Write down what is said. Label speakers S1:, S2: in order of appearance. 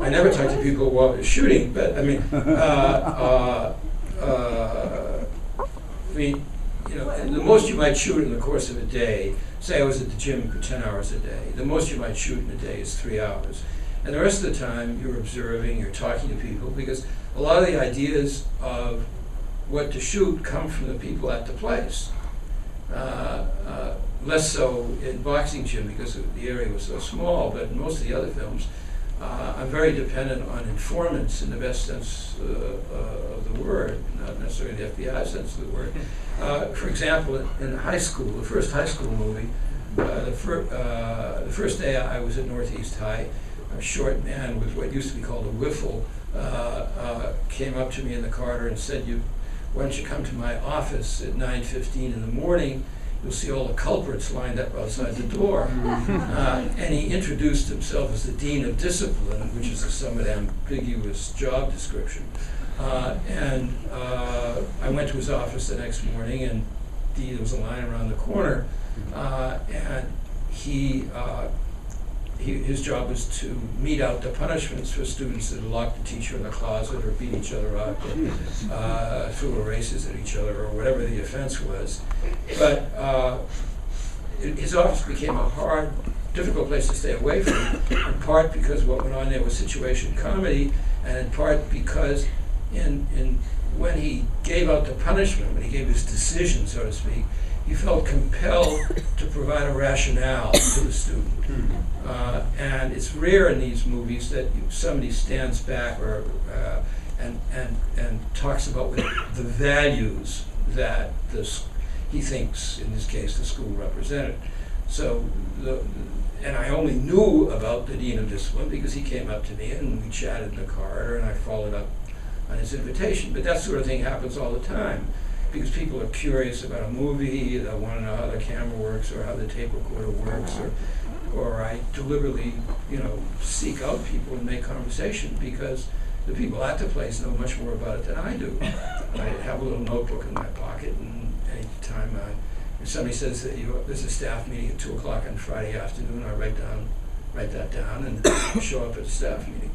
S1: I never talk to people while they're shooting, but I mean, you know, and the most you might shoot in the course of a day, say I was at the gym for 10 hours a day, the most you might shoot in a day is 3 hours. And the rest of the time you're observing, you're talking to people, because a lot of the ideas of what to shoot come from the people at the place. Less so in boxing gym because the area was so small, but in most of the other films, I'm very dependent on informants in the best sense of the word, not necessarily the FBI sense of the word. For example, in high school, the first high school movie, the first day I was at Northeast High, a short man with what used to be called a whiffle came up to me in the corridor and said, why don't you come to my office at 9:15 in the morning? You'll see all the culprits lined up outside the door. And he introduced himself as the Dean of Discipline, which is a somewhat ambiguous job description. And I went to his office the next morning, and there was a line around the corner, and his job was to mete out the punishments for students that locked the teacher in the closet or beat each other up or threw erasers at each other or whatever the offense was. But his office became a hard, difficult place to stay away from, in part because what went on there was situation comedy, and in part because when he gave out the punishment, when he gave his decision, so to speak, he felt compelled to provide a rationale to the student. And it's rare in these movies that somebody stands back and talks about the values that he thinks, in this case, the school represented. So, and I only knew about the Dean of Discipline because he came up to me and we chatted in the corridor and I followed up on his invitation. But that sort of thing happens all the time, because people are curious about a movie, they want to know how the camera works or how the tape recorder works, or I deliberately, seek out people and make conversation because the people at the place know much more about it than I do. I have a little notebook in my pocket, and anytime if somebody says that there's a staff meeting at 2 o'clock on Friday afternoon, I write that down and show up at the staff meeting.